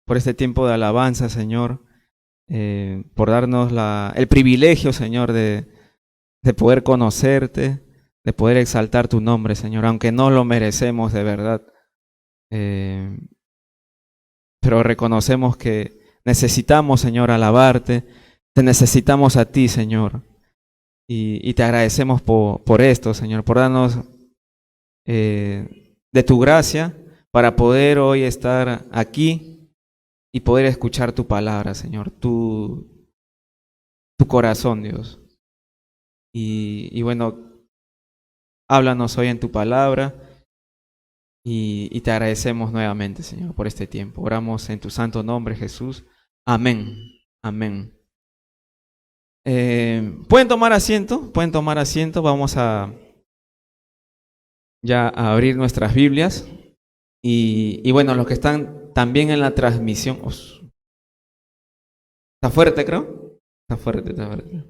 por este tiempo de alabanza, Señor, por darnos el privilegio, Señor, de poder conocerte, de poder exaltar tu nombre, Señor, aunque no lo merecemos de verdad. Eh, pero reconocemos que necesitamos, Señor, alabarte, te necesitamos a ti, Señor, y te agradecemos por esto, Señor, por darnos de tu gracia para poder hoy estar aquí y poder escuchar tu palabra, Señor, tu corazón, Dios. Y bueno, háblanos hoy en tu palabra y te agradecemos nuevamente, Señor, por este tiempo. Oramos en tu santo nombre, Jesús. Amén. Amén. Pueden tomar asiento, pueden tomar asiento. Vamos ya a abrir nuestras Biblias. Y bueno, los que están también en la transmisión. Está fuerte, creo. Está fuerte, está fuerte.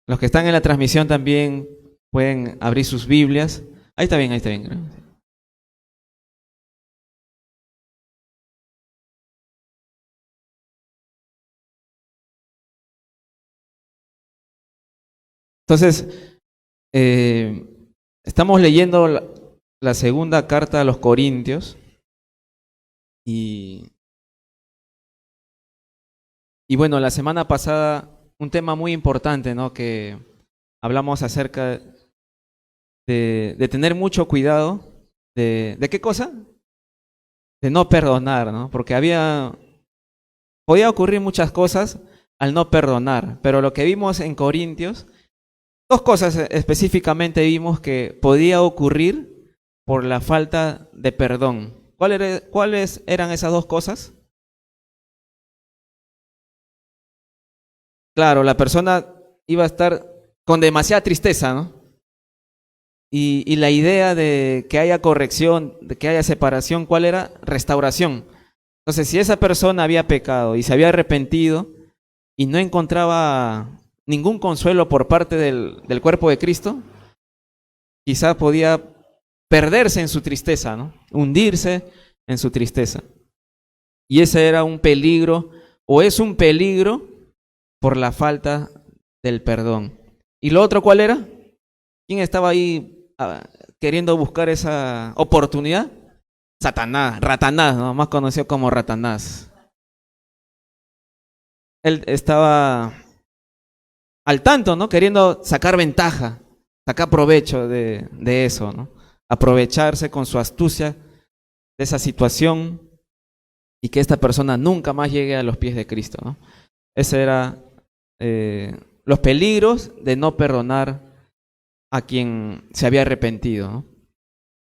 Los que están en la transmisión también pueden abrir sus Biblias. Ahí está bien, creo. Entonces, estamos leyendo la segunda carta a los Corintios y bueno, la semana pasada un tema muy importante, ¿no? Que hablamos acerca de tener mucho cuidado ¿de qué cosa? De no perdonar, ¿no? Porque podía ocurrir muchas cosas al no perdonar, pero lo que vimos en Corintios, dos cosas específicamente vimos que podía ocurrir por la falta de perdón. ¿Cuáles eran esas dos cosas? Claro, la persona iba a estar con demasiada tristeza, ¿no? Y la idea de que haya corrección, de que haya separación, ¿cuál era? Restauración. Entonces, si esa persona había pecado y se había arrepentido y no encontraba ningún consuelo por parte del cuerpo de Cristo, quizá podía perderse en su tristeza, ¿no? Hundirse en su tristeza. Y ese era un peligro, o es un peligro por la falta del perdón. ¿Y lo otro cuál era? ¿Quién estaba ahí queriendo buscar esa oportunidad? Satanás, Ratanás, ¿no? Más conocido como Ratanás. Él estaba al tanto, ¿no? Queriendo sacar ventaja, sacar provecho de eso, ¿no? Aprovecharse con su astucia de esa situación y que esta persona nunca más llegue a los pies de Cristo, ¿no? Ese era los peligros de no perdonar a quien se había arrepentido, ¿no?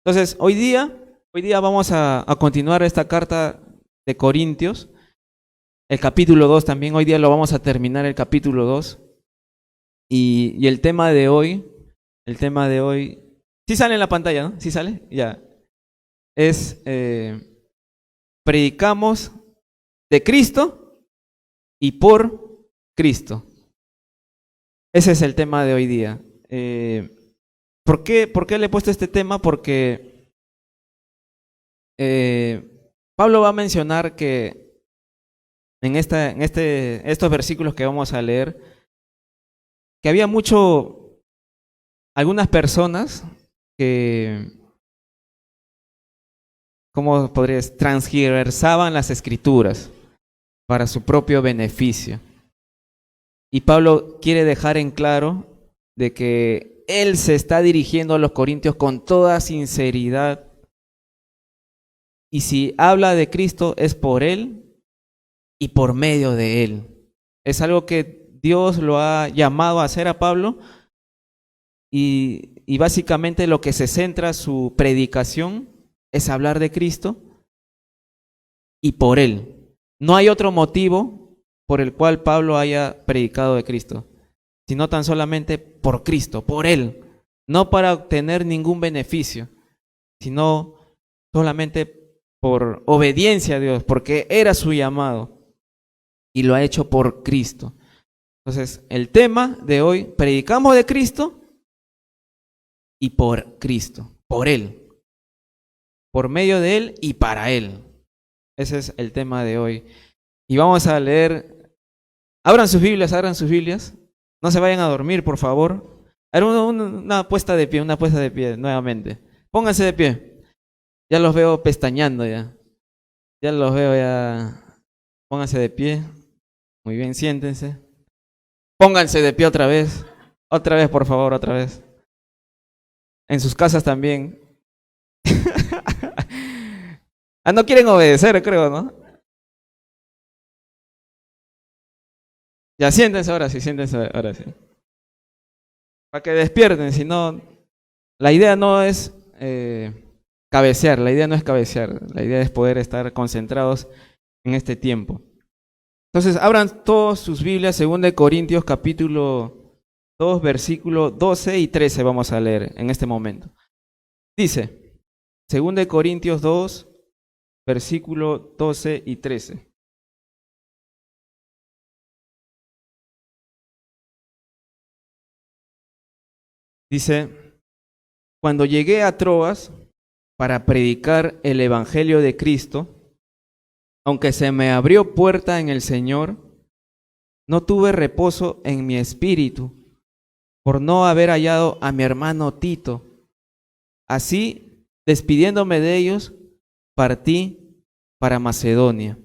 Entonces, hoy día vamos a continuar esta carta de Corintios, el capítulo 2 también, hoy día lo vamos a terminar el capítulo 2, y el tema de hoy, sí sale en la pantalla, ¿no? ¿Sí sale? Ya. Es, predicamos de Cristo y por Cristo. Ese es el tema de hoy día. ¿Por qué le he puesto este tema? Porque Pablo va a mencionar que en estos versículos que vamos a leer, que había algunas personas que, ¿cómo podrías? Transgiversaban las escrituras para su propio beneficio. Y Pablo quiere dejar en claro de que él se está dirigiendo a los corintios con toda sinceridad. Y si habla de Cristo es por él y por medio de él. Es algo que Dios lo ha llamado a hacer a Pablo y básicamente lo que se centra su predicación es hablar de Cristo y por él. No hay otro motivo por el cual Pablo haya predicado de Cristo, sino tan solamente por Cristo, por él, no para obtener ningún beneficio, sino solamente por obediencia a Dios, porque era su llamado y lo ha hecho por Cristo. Entonces, el tema de hoy, predicamos de Cristo y por Cristo, por Él, por medio de Él y para Él. Ese es el tema de hoy. Y vamos a leer, abran sus Biblias, no se vayan a dormir, por favor. A ver, una puesta de pie nuevamente. Pónganse de pie. Ya los veo pestañeando ya. Ya los veo ya. Pónganse de pie. Muy bien, siéntense. Pónganse de pie otra vez. Otra vez, por favor, otra vez. En sus casas también. No quieren obedecer, creo, ¿no? Ya siéntense ahora sí, siéntense ahora sí. Para que despierten, si no, la idea no es cabecear, la idea no es cabecear, la idea es poder estar concentrados en este tiempo. Entonces, abran todos sus Biblias, 2 Corintios capítulo 2, versículo 12 y 13 vamos a leer en este momento. Dice, 2 Corintios 2, versículo 12 y 13. Dice, cuando llegué a Troas para predicar el Evangelio de Cristo, aunque se me abrió puerta en el Señor, no tuve reposo en mi espíritu por no haber hallado a mi hermano Tito. Así, despidiéndome de ellos, partí para Macedonia.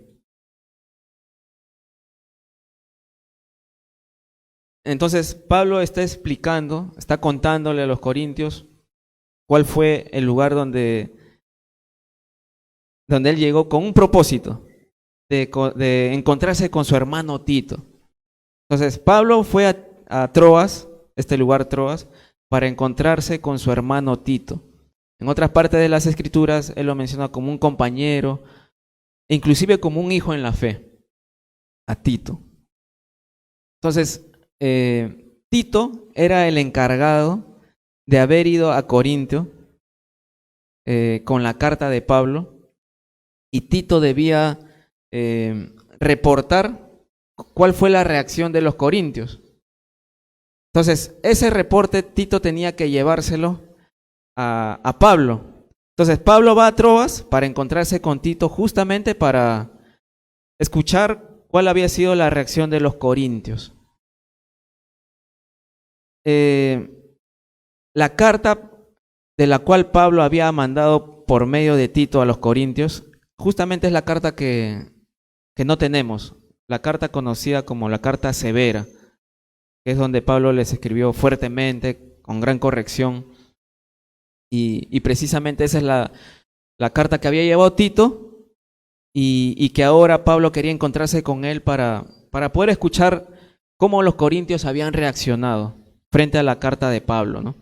Entonces, Pablo está explicando, está contándole a los corintios cuál fue el lugar donde él llegó con un propósito de encontrarse con su hermano Tito. Entonces, Pablo fue a Troas, este lugar Troas, para encontrarse con su hermano Tito. En otras partes de las Escrituras, él lo menciona como un compañero, e inclusive como un hijo en la fe, a Tito. Entonces, Tito era el encargado de haber ido a Corintio con la carta de Pablo, y Tito debía reportar cuál fue la reacción de los corintios. Entonces, ese reporte Tito tenía que llevárselo a Pablo. Entonces, Pablo va a Troas para encontrarse con Tito justamente para escuchar cuál había sido la reacción de los corintios. La carta de la cual Pablo había mandado por medio de Tito a los corintios, justamente es la carta que no tenemos, la carta conocida como la carta severa, que es donde Pablo les escribió fuertemente, con gran corrección, y precisamente esa es la carta que había llevado Tito, y que ahora Pablo quería encontrarse con él para poder escuchar cómo los corintios habían reaccionado frente a la carta de Pablo, ¿no?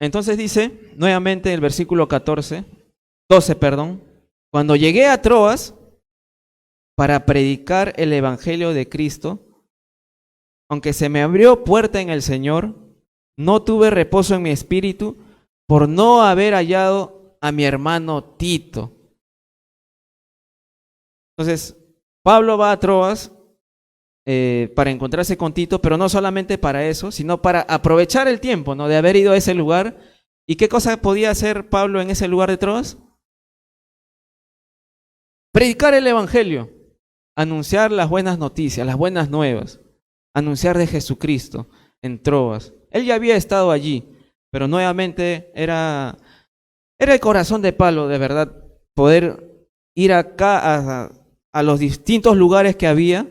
Entonces dice, nuevamente el versículo 12, cuando llegué a Troas para predicar el Evangelio de Cristo, aunque se me abrió puerta en el Señor, no tuve reposo en mi espíritu por no haber hallado a mi hermano Tito. Entonces, Pablo va a Troas para encontrarse con Tito, pero no solamente para eso, sino para aprovechar el tiempo, ¿no?, de haber ido a ese lugar. ¿Y qué cosa podía hacer Pablo en ese lugar de Troas? Predicar el Evangelio, anunciar las buenas noticias, las buenas nuevas, anunciar de Jesucristo en Troas. Él ya había estado allí, pero nuevamente era el corazón de Pablo, de verdad, poder ir acá a los distintos lugares que había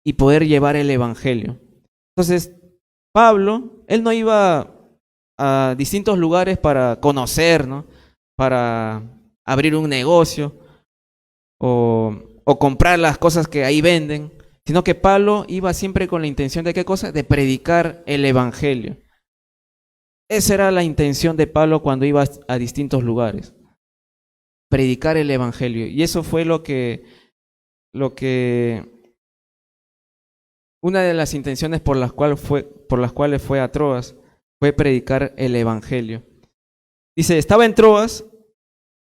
y poder llevar el Evangelio. Entonces, Pablo, él no iba a distintos lugares para conocer, ¿no?, para abrir un negocio o comprar las cosas que ahí venden, sino que Pablo iba siempre con la intención de ¿qué cosa? De predicar el Evangelio. Esa era la intención de Pablo cuando iba a distintos lugares, predicar el Evangelio. Y eso fue lo que una de las intenciones por las cuales fue a Troas, fue predicar el Evangelio. Dice, estaba en Troas.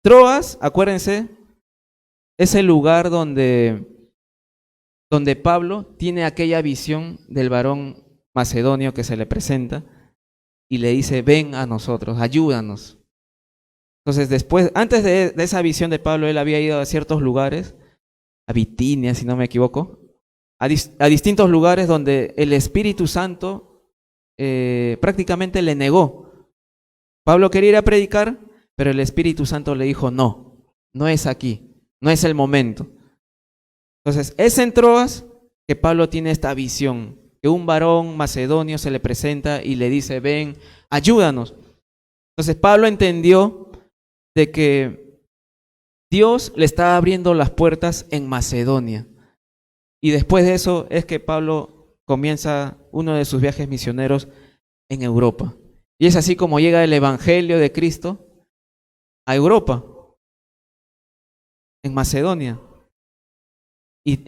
Troas, acuérdense, es el lugar donde Pablo tiene aquella visión del varón macedonio que se le presenta y le dice, ven a nosotros, ayúdanos. Entonces después, antes de esa visión de Pablo, él había ido a ciertos lugares, a Bitinia, si no me equivoco, a distintos lugares donde el Espíritu Santo prácticamente le negó. Pablo quería ir a predicar, pero el Espíritu Santo le dijo, no, no es aquí, no es el momento. Entonces, es en Troas que Pablo tiene esta visión, que un varón macedonio se le presenta y le dice, ven, ayúdanos. Entonces, Pablo entendió de que Dios le estaba abriendo las puertas en Macedonia. Y después de eso es que Pablo comienza uno de sus viajes misioneros en Europa. Y es así como llega el Evangelio de Cristo a Europa, en Macedonia y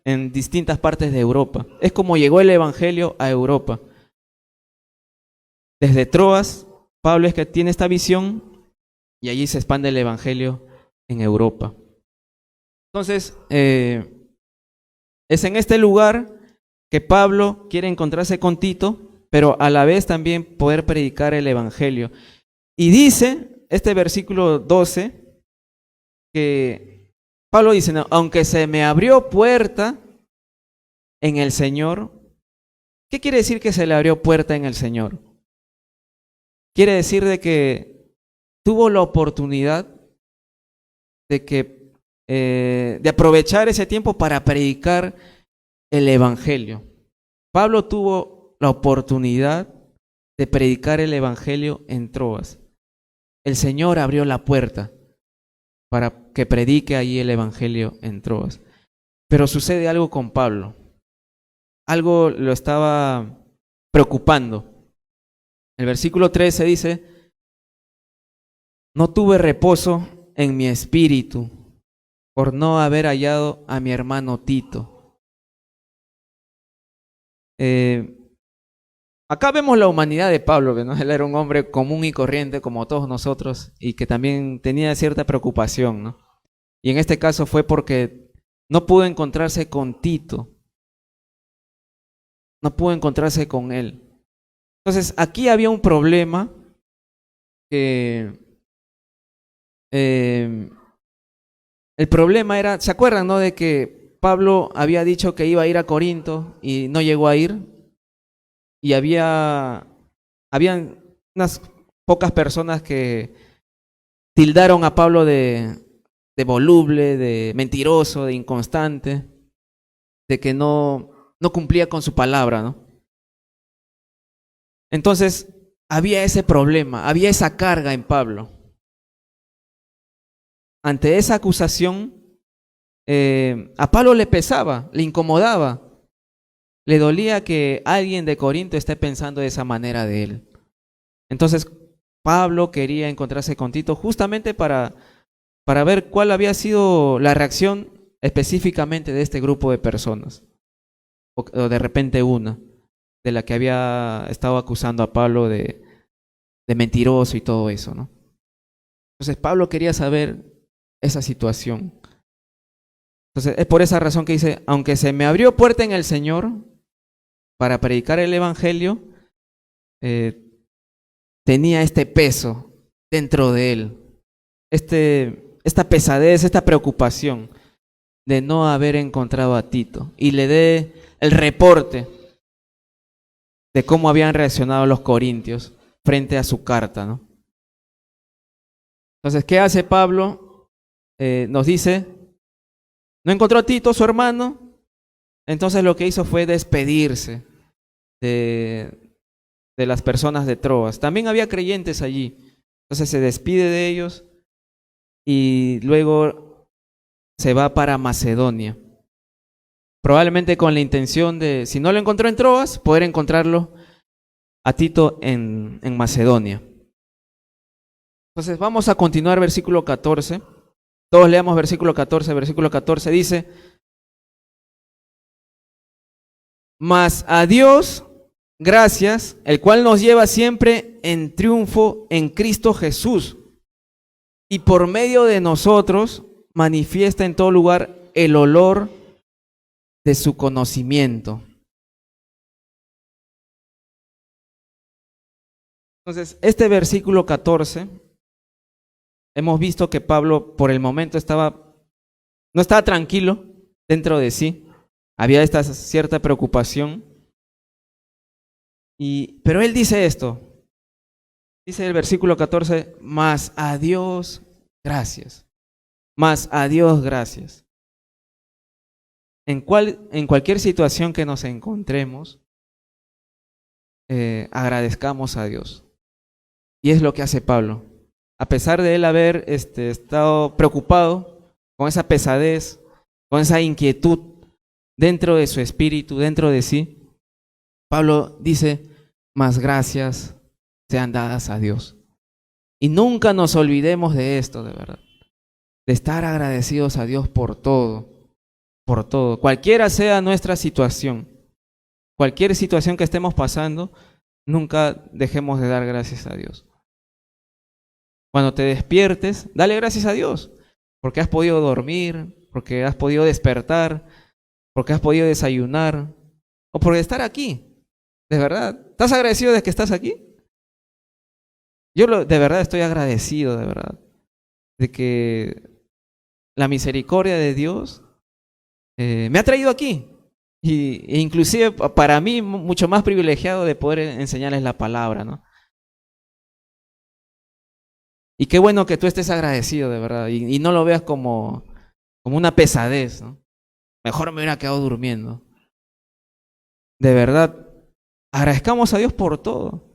en distintas partes de Europa. Es como llegó el Evangelio a Europa. Desde Troas, Pablo es que tiene esta visión y allí se expande el Evangelio en Europa. Entonces, es en este lugar que Pablo quiere encontrarse con Tito, pero a la vez también poder predicar el Evangelio. Y dice este versículo 12 que Pablo dice, no, aunque se me abrió puerta en el Señor. ¿Qué quiere decir que se le abrió puerta en el Señor? Quiere decir de que tuvo la oportunidad de aprovechar ese tiempo para predicar el Evangelio. Pablo tuvo la oportunidad de predicar el Evangelio en Troas. El Señor abrió la puerta para que predique allí el Evangelio en Troas. Pero sucede algo con Pablo. Algo lo estaba preocupando. El versículo 13 dice, no tuve reposo en mi espíritu por no haber hallado a mi hermano Tito. Acá vemos la humanidad de Pablo, ¿no? Él era un hombre común y corriente como todos nosotros y que también tenía cierta preocupación, ¿no? Y en este caso fue porque no pudo encontrarse con Tito, no pudo encontrarse con él. Entonces aquí había un problema que el problema era, ¿se acuerdan, no? De que Pablo había dicho que iba a ir a Corinto y no llegó a ir. Y habían unas pocas personas que tildaron a Pablo de voluble, de mentiroso, de inconstante, de que no cumplía con su palabra, ¿no? Entonces, había ese problema, había esa carga en Pablo. Ante esa acusación, a Pablo le pesaba, le incomodaba. Le dolía que alguien de Corinto esté pensando de esa manera de él. Entonces, Pablo quería encontrarse con Tito justamente para ver cuál había sido la reacción específicamente de este grupo de personas. O de repente una, de la que había estado acusando a Pablo de mentiroso y todo eso, ¿no? Entonces, Pablo quería saber esa situación. Entonces, es por esa razón que dice, aunque se me abrió puerta en el Señor para predicar el Evangelio, tenía este peso dentro de él, esta pesadez, esta preocupación de no haber encontrado a Tito. Y le dé el reporte de cómo habían reaccionado los corintios frente a su carta, ¿no? Entonces, ¿qué hace Pablo? Nos dice, no encontró a Tito, su hermano. Entonces lo que hizo fue despedirse de las personas de Troas. También había creyentes allí. Entonces se despide de ellos y luego se va para Macedonia. Probablemente con la intención de, si no lo encontró en Troas, poder encontrarlo a Tito en Macedonia. Entonces vamos a continuar versículo 14. Todos leamos versículo 14. Versículo 14 dice, mas a Dios gracias, el cual nos lleva siempre en triunfo en Cristo Jesús, y por medio de nosotros manifiesta en todo lugar el olor de su conocimiento. Entonces, este versículo 14 hemos visto que Pablo por el momento no estaba tranquilo dentro de sí. Había esta cierta preocupación. Pero él dice esto. Dice el versículo 14, mas a Dios gracias. Mas a Dios gracias. En cualquier situación que nos encontremos, agradezcamos a Dios. Y es lo que hace Pablo. A pesar de él haber estado preocupado con esa pesadez, con esa inquietud dentro de su espíritu, dentro de sí, Pablo dice, mas gracias sean dadas a Dios. Y nunca nos olvidemos de esto, de verdad. De estar agradecidos a Dios por todo. Por todo. Cualquiera sea nuestra situación, cualquier situación que estemos pasando, nunca dejemos de dar gracias a Dios. Cuando te despiertes, dale gracias a Dios, porque has podido dormir, porque has podido despertar, porque has podido desayunar, o por estar aquí. De verdad, ¿estás agradecido de que estás aquí? Yo de verdad estoy agradecido, de verdad, de que la misericordia de Dios me ha traído aquí. E inclusive para mí mucho más privilegiado de poder enseñarles la palabra, ¿no? Y qué bueno que tú estés agradecido, de verdad, y no lo veas como una pesadez, ¿no? Mejor me hubiera quedado durmiendo. De verdad, agradezcamos a Dios por todo.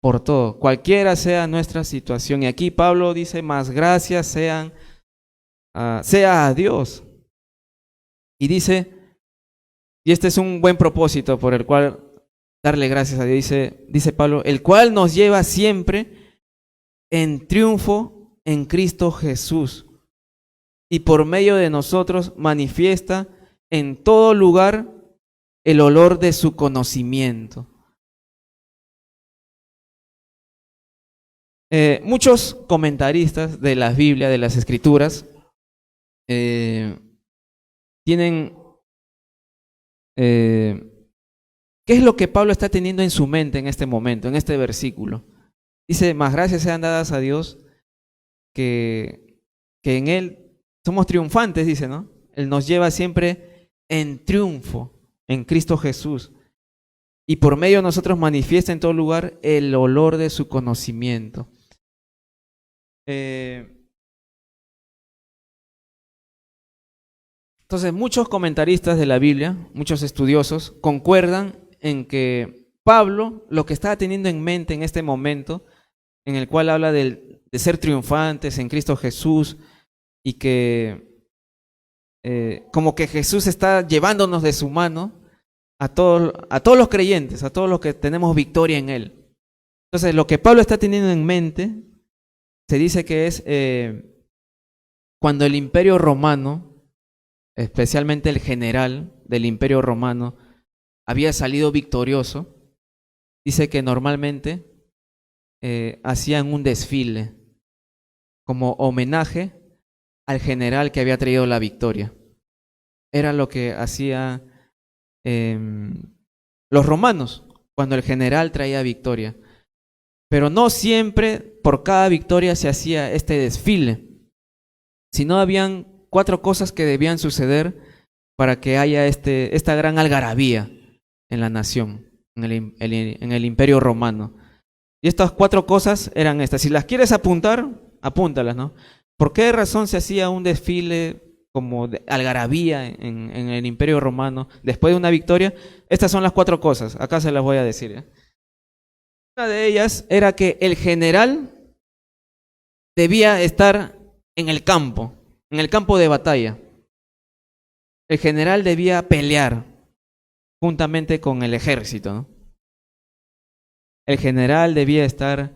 Por todo, cualquiera sea nuestra situación. Y aquí Pablo dice, más gracias sea a Dios. Y dice, y este es un buen propósito por el cual darle gracias a Dios, dice Pablo, el cual nos lleva siempre en triunfo en Cristo Jesús, y por medio de nosotros manifiesta en todo lugar el olor de su conocimiento. Muchos comentaristas de la Biblia, de las Escrituras, tienen ¿qué es lo que Pablo está teniendo en su mente en este momento, en este versículo? Dice, más gracias sean dadas a Dios que en Él somos triunfantes, dice, ¿no? Él nos lleva siempre en triunfo en Cristo Jesús. Y por medio de nosotros manifiesta en todo lugar el olor de su conocimiento. Entonces, muchos comentaristas de la Biblia, muchos estudiosos, concuerdan en que Pablo lo que estaba teniendo en mente en este momento, en el cual habla de ser triunfantes en Cristo Jesús y que como que Jesús está llevándonos de su mano a todos los creyentes, a todos los que tenemos victoria en Él. Entonces, lo que Pablo está teniendo en mente, se dice que es cuando el Imperio Romano, especialmente el general del Imperio Romano, había salido victorioso, dice que normalmente hacían un desfile como homenaje al general que había traído la victoria. Era lo que hacían los romanos cuando el general traía victoria. Pero no siempre por cada victoria se hacía este desfile, sino habían 4 cosas que debían suceder para que haya esta gran algarabía en la nación, en el Imperio Romano. Y estas 4 cosas eran estas. Si las quieres apuntar, apúntalas, ¿no? ¿Por qué razón se hacía un desfile como de algarabía en el Imperio Romano después de una victoria? Estas son las 4 cosas. Acá se las voy a decir, ¿eh? Una de ellas era que el general debía estar en el campo de batalla. El general debía pelear juntamente con el ejército, ¿no? El general debía estar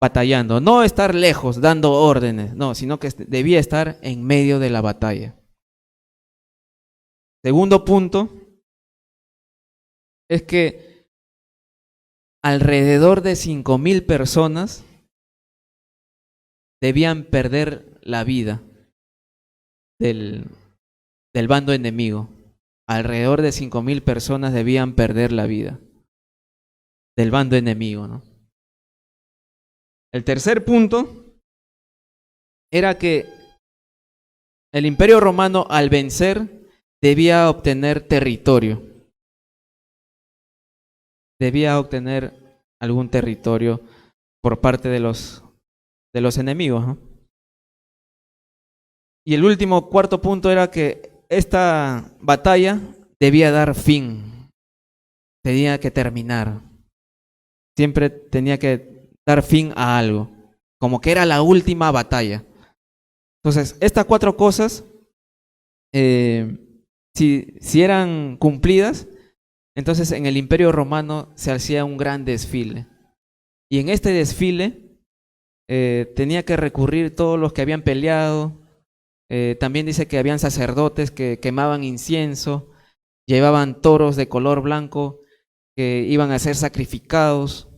batallando, no estar lejos dando órdenes, no, sino que debía estar en medio de la batalla. Segundo punto es que alrededor de 5,000 personas debían perder la vida del bando enemigo. Alrededor de 5,000 personas debían perder la vida del bando enemigo, ¿no? El tercer punto era que el Imperio Romano, al vencer, debía obtener territorio. Debía obtener algún territorio por parte de los enemigos, ¿no? Y el último, cuarto punto era que esta batalla debía dar fin, tenía que terminar. Siempre tenía que dar fin a algo, como que era la última batalla. Entonces, estas cuatro cosas, si eran cumplidas, entonces en el Imperio Romano se hacía un gran desfile. Y en este desfile tenía que recurrir todos los que habían peleado. También dice que habían sacerdotes que quemaban incienso, llevaban toros de color blanco que iban a ser sacrificados.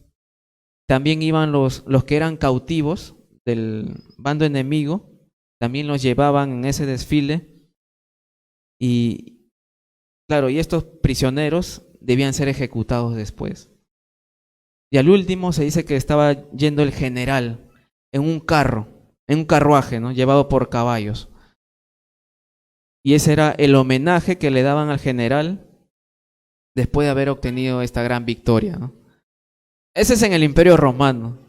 También iban los que eran cautivos del bando enemigo, también los llevaban en ese desfile. Y claro, y estos prisioneros debían ser ejecutados después. Y al último se dice que estaba yendo el general en un carro, en un carruaje, ¿no? Llevado por caballos. Y ese era el homenaje que le daban al general después de haber obtenido esta gran victoria, ¿no? Ese es en el Imperio Romano.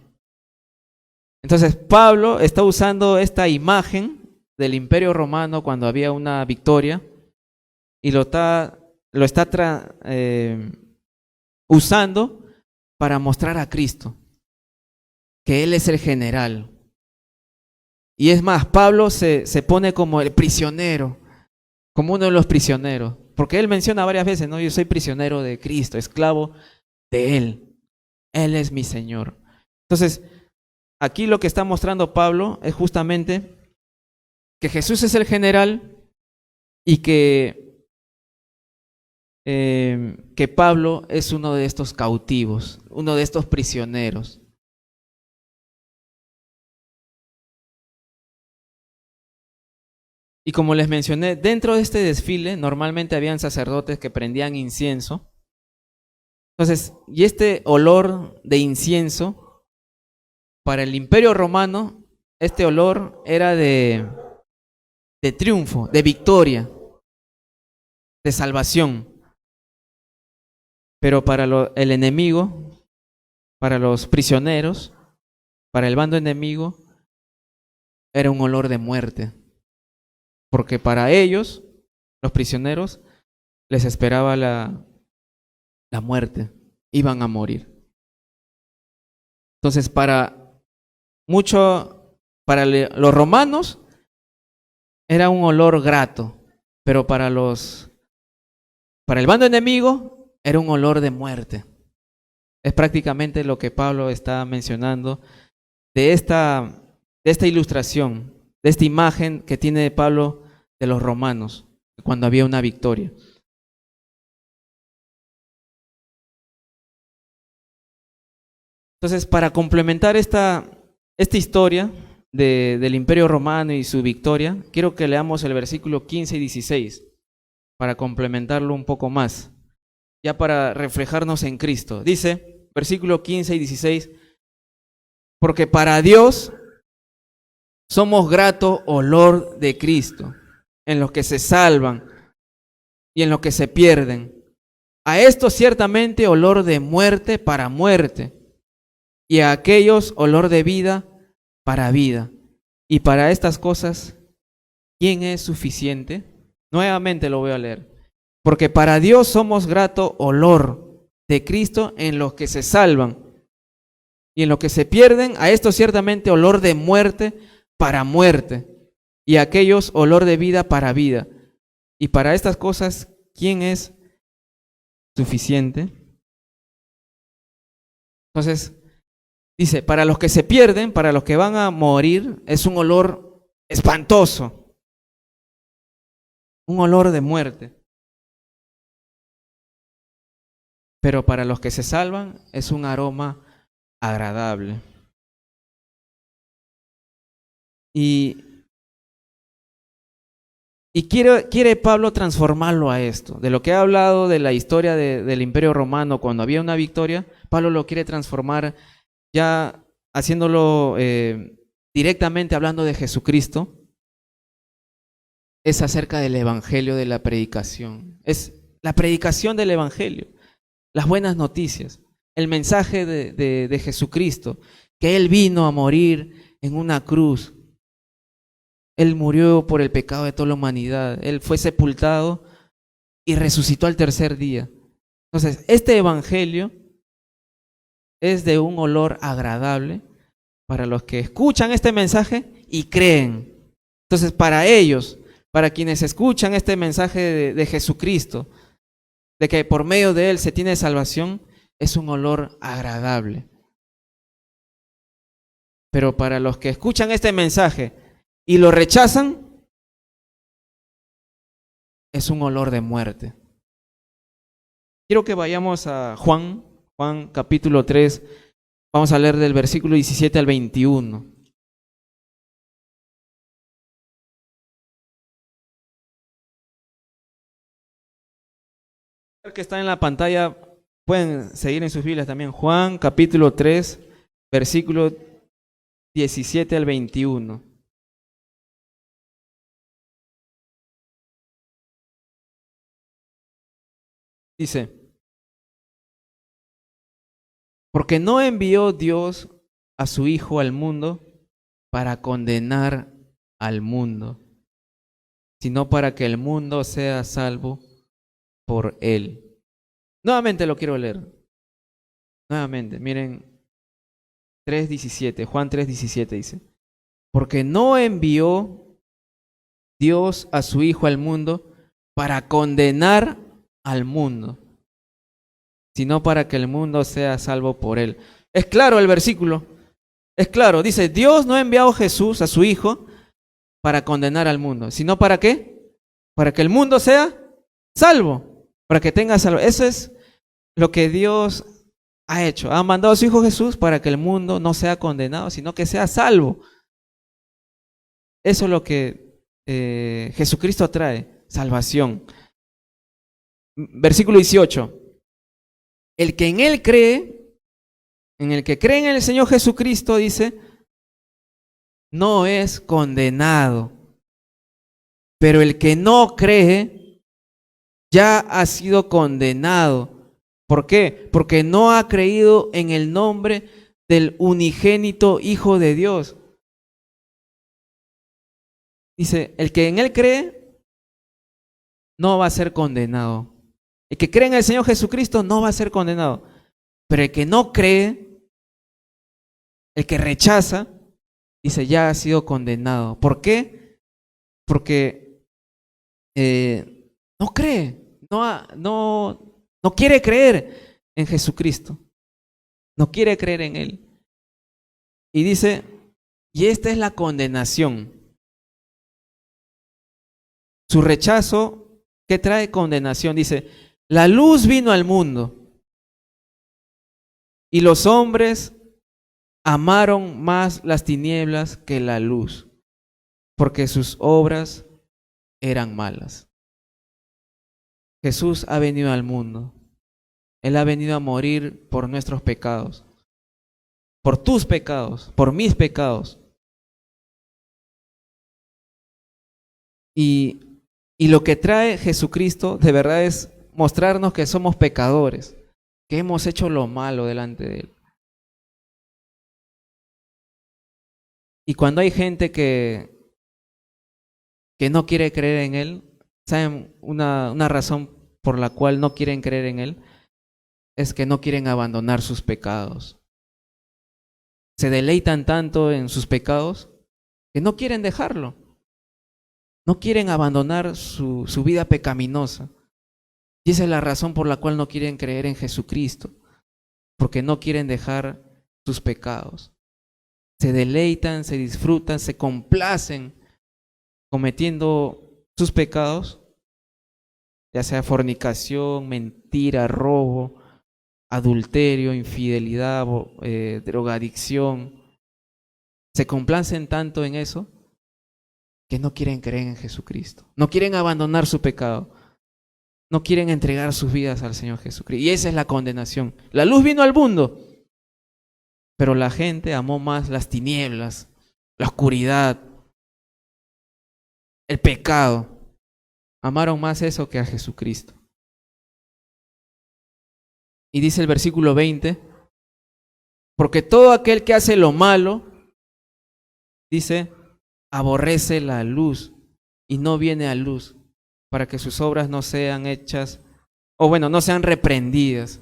Entonces Pablo está usando esta imagen del Imperio Romano cuando había una victoria y lo está usando para mostrar a Cristo, que Él es el general. Y es más, Pablo se pone como el prisionero, como uno de los prisioneros, porque él menciona varias veces, ¿no? Yo soy prisionero de Cristo, esclavo de Él. Él es mi Señor. Entonces, aquí lo que está mostrando Pablo es justamente que Jesús es el general y que Pablo es uno de estos cautivos, uno de estos prisioneros. Y como les mencioné, dentro de este desfile normalmente habían sacerdotes que prendían incienso. Entonces, y este olor de incienso, para el Imperio Romano, este olor era de triunfo, de victoria, de salvación. Pero para el enemigo, para los prisioneros, para el bando enemigo, era un olor de muerte. Porque para ellos, los prisioneros, les esperaba la muerte, iban a morir. Entonces, para los romanos era un olor grato, pero para el bando enemigo era un olor de muerte. Es prácticamente lo que Pablo está mencionando de esta ilustración, de esta imagen que tiene Pablo de los romanos cuando había una victoria. Entonces, para complementar esta historia del Imperio Romano y su victoria, quiero que leamos el versículo 15 y 16 para complementarlo un poco más, ya para reflejarnos en Cristo. Dice, versículo 15 y 16, porque para Dios somos grato olor de Cristo en los que se salvan y en los que se pierden. A esto ciertamente olor de muerte para muerte, y a aquellos olor de vida para vida. Y para estas cosas, ¿quién es suficiente? Nuevamente lo voy a leer. Porque para Dios somos grato olor de Cristo en los que se salvan y en los que se pierden. A esto ciertamente olor de muerte para muerte, y a aquellos olor de vida para vida. Y para estas cosas, ¿quién es suficiente? Entonces, dice, para los que se pierden, para los que van a morir, es un olor espantoso, un olor de muerte. Pero para los que se salvan, es un aroma agradable. Y quiere Pablo transformarlo a esto. De lo que ha hablado de la historia del Imperio Romano cuando había una victoria, Pablo lo quiere transformar ya haciéndolo directamente hablando de Jesucristo, es acerca del evangelio de la predicación. Es la predicación del evangelio, las buenas noticias, el mensaje de Jesucristo, que Él vino a morir en una cruz. Él murió por el pecado de toda la humanidad. Él fue sepultado y resucitó al tercer día. Entonces, este evangelio es de un olor agradable para los que escuchan este mensaje y creen. Entonces, para ellos, para quienes escuchan este mensaje de Jesucristo, de que por medio de Él se tiene salvación, es un olor agradable. Pero para los que escuchan este mensaje y lo rechazan, es un olor de muerte. Quiero que vayamos a Juan capítulo 3, vamos a leer del versículo 17 al 21. Que está en la pantalla, pueden seguir en sus Biblias también. Juan capítulo 3, versículo 17 al 21. Dice: porque no envió Dios a su Hijo al mundo para condenar al mundo, sino para que el mundo sea salvo por Él. Nuevamente lo quiero leer. Nuevamente, miren, 3:17, Juan 3:17 dice: porque no envió Dios a su Hijo al mundo para condenar al mundo, sino para que el mundo sea salvo por Él. Es claro el versículo, es claro, dice, Dios no ha enviado a Jesús, a su Hijo, para condenar al mundo, sino ¿para qué? Para que el mundo sea salvo, para que tenga salvo. Eso es lo que Dios ha hecho. Ha mandado a su Hijo Jesús para que el mundo no sea condenado, sino que sea salvo. Eso es lo que Jesucristo trae, salvación. Versículo 18. El que en Él cree, en el que cree en el Señor Jesucristo, dice, no es condenado. Pero el que no cree, ya ha sido condenado. ¿Por qué? Porque no ha creído en el nombre del unigénito Hijo de Dios. Dice, el que en Él cree, no va a ser condenado. El que cree en el Señor Jesucristo no va a ser condenado. Pero el que no cree, el que rechaza, dice, ya ha sido condenado. ¿Por qué? Porque no cree, no quiere creer en Jesucristo. No quiere creer en Él. Y dice, y esta es la condenación. Su rechazo, ¿qué trae condenación? Dice, la luz vino al mundo y los hombres amaron más las tinieblas que la luz, porque sus obras eran malas. Jesús ha venido al mundo. Él ha venido a morir por nuestros pecados, por tus pecados, por mis pecados. Y lo que trae Jesucristo de verdad es mostrarnos que somos pecadores, que hemos hecho lo malo delante de Él. Y cuando hay gente que no quiere creer en Él, ¿saben una razón por la cual no quieren creer en Él? Es que no quieren abandonar sus pecados. Se deleitan tanto en sus pecados que no quieren dejarlo. No quieren abandonar su vida pecaminosa. Y esa es la razón por la cual no quieren creer en Jesucristo. Porque no quieren dejar sus pecados. Se deleitan, se disfrutan, se complacen cometiendo sus pecados, ya sea fornicación, mentira, robo, adulterio, infidelidad, drogadicción. Se complacen tanto en eso que no quieren creer en Jesucristo. No quieren abandonar su pecado. No quieren entregar sus vidas al Señor Jesucristo. Y esa es la condenación. La luz vino al mundo, pero la gente amó más las tinieblas la oscuridad, el pecado. Amaron más eso que a Jesucristo. Y dice el versículo 20, porque todo aquel que hace lo malo, dice, aborrece la luz y no viene a luz para que sus obras no sean hechas, o bueno, no sean reprendidas.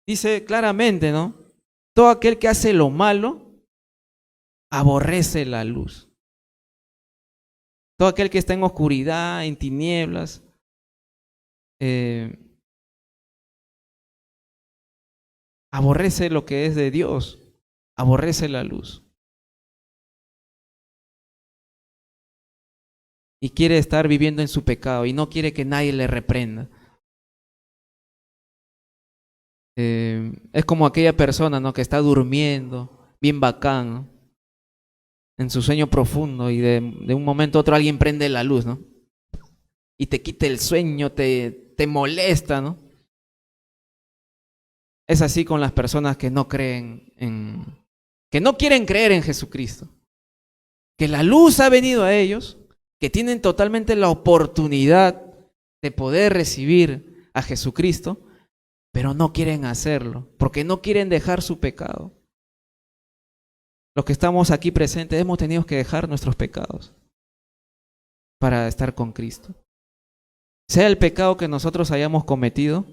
Dice claramente, ¿no? Todo aquel que hace lo malo, aborrece la luz. Todo aquel que está en oscuridad, en tinieblas, aborrece lo que es de Dios, aborrece la luz. Y quiere estar viviendo en su pecado y no quiere que nadie le reprenda. Es como aquella persona, ¿no?, que está durmiendo, bien bacán, ¿no?, en su sueño profundo, y de un momento a otro alguien prende la luz, ¿no? Y te quita el sueño, te molesta, ¿no? Es así con las personas que no creen que no quieren creer en Jesucristo. Que la luz ha venido a ellos, que tienen totalmente la oportunidad de poder recibir a Jesucristo, pero no quieren hacerlo, porque no quieren dejar su pecado. Los que estamos aquí presentes hemos tenido que dejar nuestros pecados para estar con Cristo. Sea el pecado que nosotros hayamos cometido,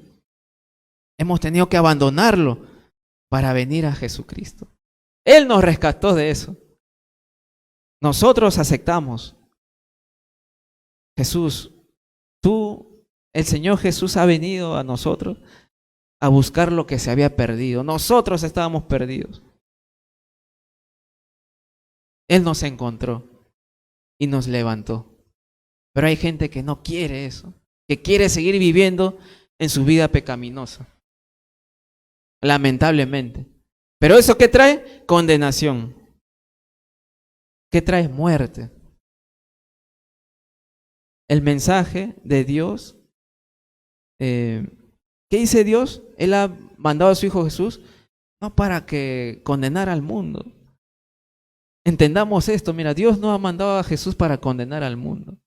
hemos tenido que abandonarlo para venir a Jesucristo. Él nos rescató de eso. Nosotros aceptamos. Jesús, el Señor Jesús ha venido a nosotros a buscar lo que se había perdido. Nosotros estábamos perdidos. Él nos encontró y nos levantó. Pero hay gente que no quiere eso, que quiere seguir viviendo en su vida pecaminosa. Lamentablemente. Pero ¿eso qué trae? Condenación. ¿Qué trae? Muerte. El mensaje de Dios, ¿qué dice Dios? Él ha mandado a su Hijo Jesús no para que condenara al mundo. Entendamos esto, mira, Dios no ha mandado a Jesús para condenar al mundo.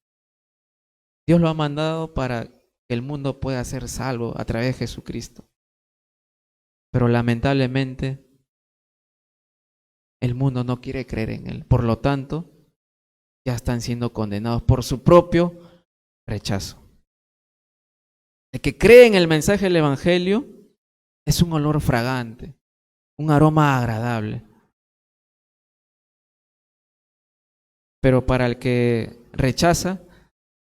Dios lo ha mandado para que el mundo pueda ser salvo a través de Jesucristo. Pero lamentablemente el mundo no quiere creer en Él. Por lo tanto, ya están siendo condenados por su propio rechazo. El que cree en el mensaje del Evangelio es un olor fragante, un aroma agradable. Pero para el que rechaza,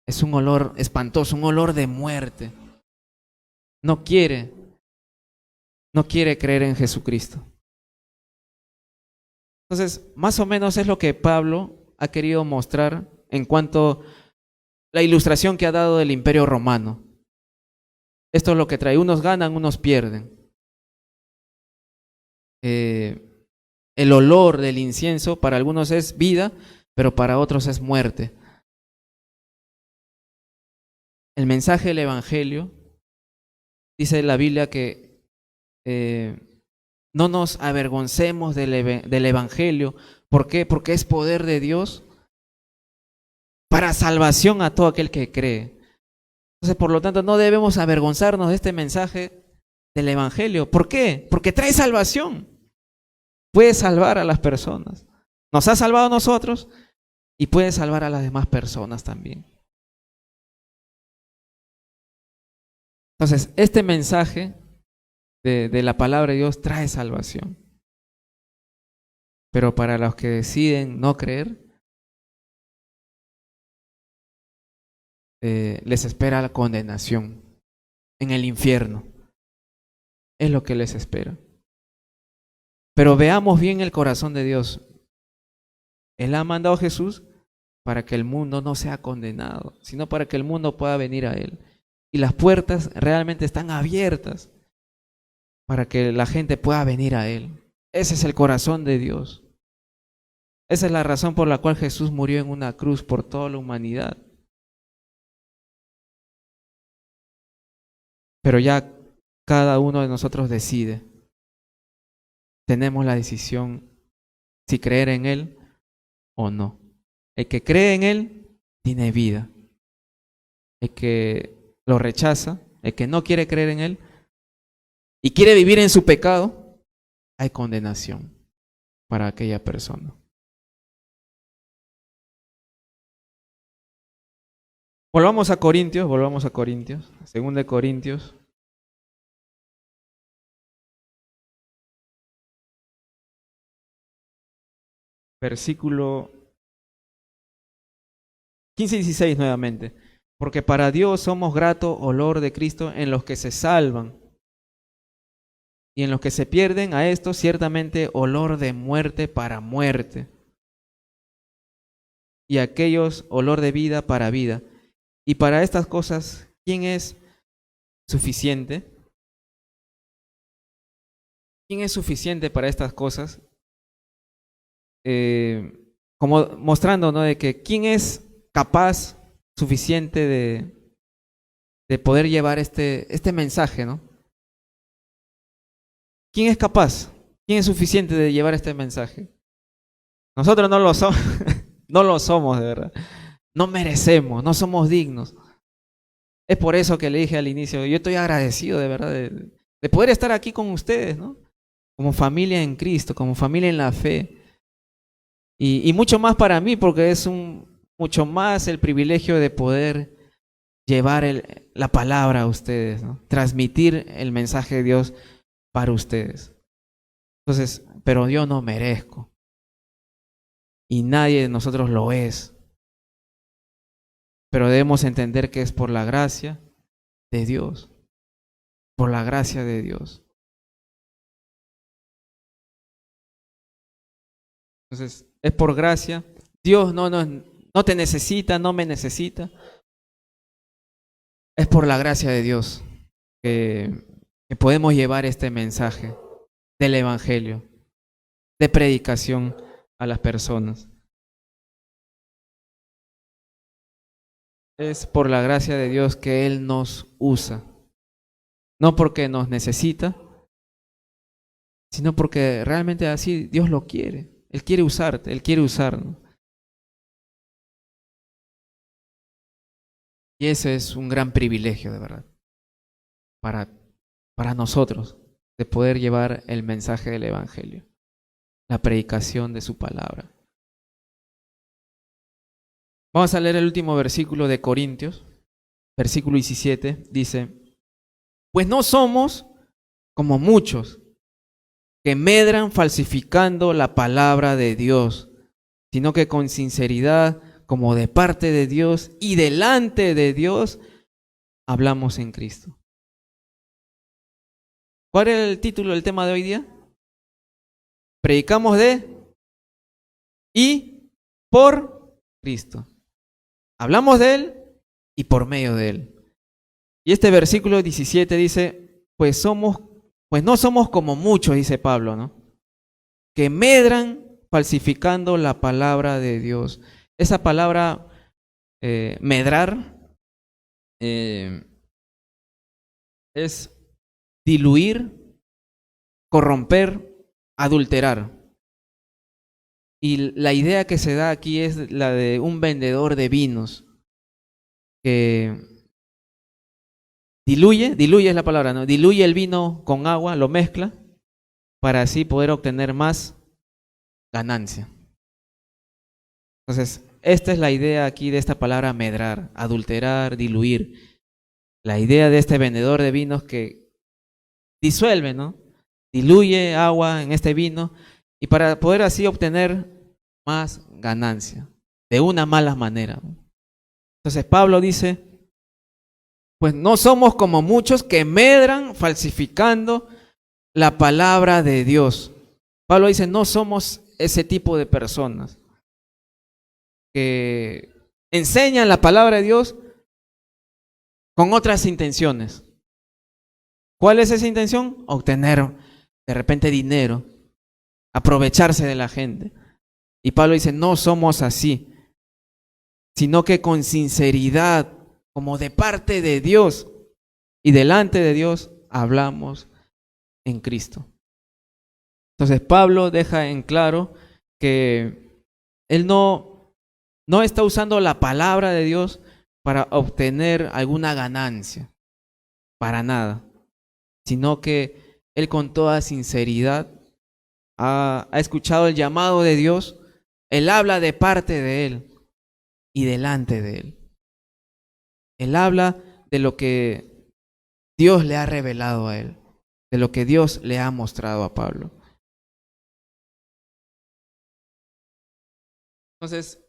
es un olor espantoso, un olor de muerte. No quiere creer en Jesucristo. Entonces, más o menos es lo que Pablo ha querido mostrar en cuanto a la ilustración que ha dado del Imperio Romano. Esto es lo que trae. Unos ganan, unos pierden. El olor del incienso para algunos es vida, pero para otros es muerte. El mensaje del Evangelio, dice la Biblia que no nos avergoncemos del Evangelio. ¿Por qué? Porque es poder de Dios para salvación a todo aquel que cree. Entonces, por lo tanto, no debemos avergonzarnos de este mensaje del Evangelio. ¿Por qué? Porque trae salvación. Puede salvar a las personas. Nos ha salvado a nosotros y puede salvar a las demás personas también. Entonces, este mensaje de la palabra de Dios trae salvación. Pero para los que deciden no creer, les espera la condenación en el infierno. Es lo que les espera. Pero veamos bien el corazón de Dios. Él ha mandado a Jesús para que el mundo no sea condenado, sino para que el mundo pueda venir a Él. Y las puertas realmente están abiertas para que la gente pueda venir a Él. Ese es el corazón de Dios. Esa es la razón por la cual Jesús murió en una cruz por toda la humanidad. Pero ya cada uno de nosotros decide. Tenemos la decisión si creer en Él o no. El que cree en Él tiene vida. El que lo rechaza, el que no quiere creer en Él y quiere vivir en su pecado, hay condenación para aquella persona. Volvamos a Corintios, 2 de Corintios. Versículo 15 y 16 nuevamente. Porque para Dios somos grato olor de Cristo en los que se salvan. Y en los que se pierden, a estos ciertamente olor de muerte para muerte. Y a aquellos olor de vida para vida. Y para estas cosas, ¿quién es suficiente? ¿Quién es suficiente para estas cosas? Como mostrando, ¿no?, de que quién es capaz, suficiente de poder llevar este mensaje, ¿no? ¿Quién es capaz? ¿Quién es suficiente de llevar este mensaje? Nosotros no lo somos, no lo somos de verdad. No merecemos, no somos dignos. Es por eso que le dije al inicio, yo estoy agradecido de verdad de poder estar aquí con ustedes, ¿no? Como familia en Cristo, como familia en la fe. Y mucho más para mí, porque es mucho más el privilegio de poder llevar la palabra a ustedes, ¿no? Transmitir el mensaje de Dios para ustedes. Entonces, pero yo no merezco. Y nadie de nosotros lo es. Pero debemos entender que es por la gracia de Dios. Por la gracia de Dios. Entonces, es por gracia. Dios no te necesita, no me necesita. Es por la gracia de Dios que podemos llevar este mensaje del Evangelio, de predicación a las personas. Es por la gracia de Dios que Él nos usa. No porque nos necesita, sino porque realmente así Dios lo quiere. Él quiere usarte, Él quiere usarnos. Y ese es un gran privilegio, de verdad, para nosotros, de poder llevar el mensaje del Evangelio, la predicación de su palabra. Vamos a leer el último versículo de Corintios, versículo 17, dice: pues no somos como muchos que medran falsificando la palabra de Dios, sino que con sinceridad, como de parte de Dios y delante de Dios, hablamos en Cristo. ¿Cuál es el título del tema de hoy día? Predicamos de y por Cristo. Hablamos de Él y por medio de Él. Y este versículo 17 dice, pues no somos como muchos, dice Pablo, ¿no?, que medran falsificando la palabra de Dios. Esa palabra medrar es diluir, corromper, adulterar. Y la idea que se da aquí es la de un vendedor de vinos que diluye es la palabra, ¿no? Diluye el vino con agua, lo mezcla para así poder obtener más ganancia. Entonces, esta es la idea aquí de esta palabra medrar, adulterar, diluir. La idea de este vendedor de vinos que disuelve, ¿no? Diluye agua en este vino y para poder así obtener más ganancia, de una mala manera. Entonces Pablo dice, pues no somos como muchos que medran falsificando la palabra de Dios. Pablo dice, no somos ese tipo de personas que enseñan la palabra de Dios con otras intenciones. ¿Cuál es esa intención? Obtener de repente dinero, aprovecharse de la gente. Y Pablo dice, no somos así, sino que con sinceridad, como de parte de Dios y delante de Dios, hablamos en Cristo. Entonces Pablo deja en claro que Él no está usando la palabra de Dios para obtener alguna ganancia, para nada, sino que él con toda sinceridad ha escuchado el llamado de Dios, él habla de parte de él y delante de él. Él habla de lo que Dios le ha revelado a él, de lo que Dios le ha mostrado a Pablo. Entonces,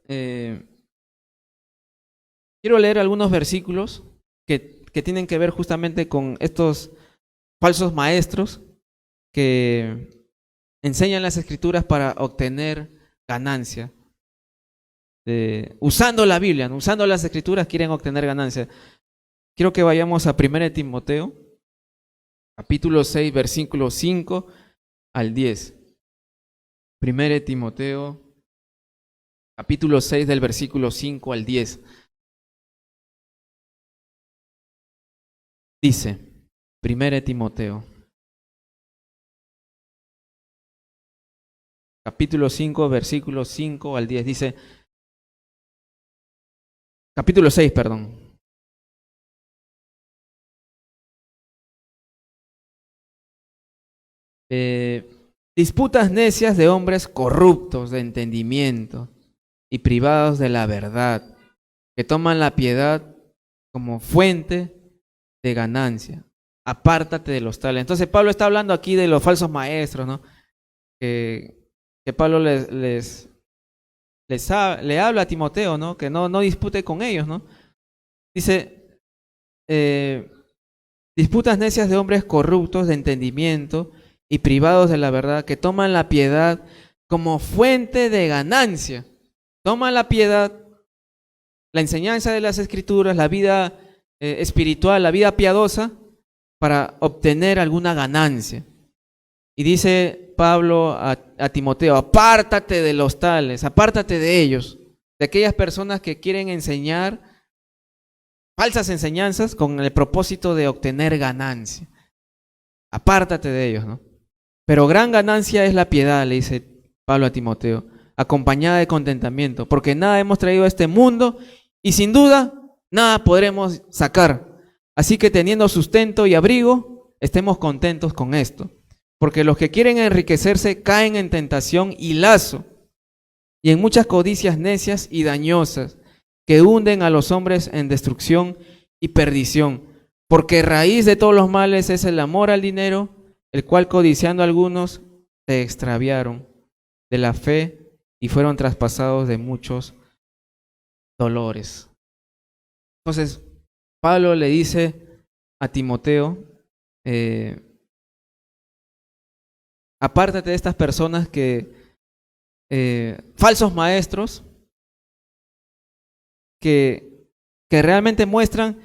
quiero leer algunos versículos que tienen que ver justamente con estos falsos maestros que enseñan las escrituras para obtener ganancia. Usando la Biblia, usando las escrituras quieren obtener ganancia. Quiero que vayamos a 1 Timoteo, capítulo 6, versículo 5 al 10. 1 Timoteo, capítulo 6, del versículo 5 al 10. Dice, 1 Timoteo, capítulo 5, versículos 5 al 10. Dice, capítulo 6, perdón. Disputas necias de hombres corruptos de entendimiento y privados de la verdad, que toman la piedad como fuente de ganancia. Apártate de los tales. Entonces Pablo está hablando aquí de los falsos maestros, ¿no? Que Pablo le habla a Timoteo, ¿no? Que no dispute con ellos, ¿no? Dice, disputas necias de hombres corruptos de entendimiento y privados de la verdad, que toman la piedad como fuente de ganancia. Toman la piedad, la enseñanza de las escrituras, la vida espiritual, la vida piadosa, para obtener alguna ganancia. Y dice Pablo a Timoteo, apártate de los tales, apártate de ellos, de aquellas personas que quieren enseñar falsas enseñanzas con el propósito de obtener ganancia. Apártate de ellos, ¿no? Pero gran ganancia es la piedad, le dice Pablo a Timoteo, acompañada de contentamiento, porque nada hemos traído a este mundo y sin duda nada podremos sacar. Así que teniendo sustento y abrigo, estemos contentos con esto. Porque los que quieren enriquecerse caen en tentación y lazo, y en muchas codicias necias y dañosas, que hunden a los hombres en destrucción y perdición. Porque raíz de todos los males es el amor al dinero, el cual codiciando algunos se extraviaron de la fe y fueron traspasados de muchos dolores. Entonces, Pablo le dice a Timoteo, apártate de estas personas falsos maestros, que realmente muestran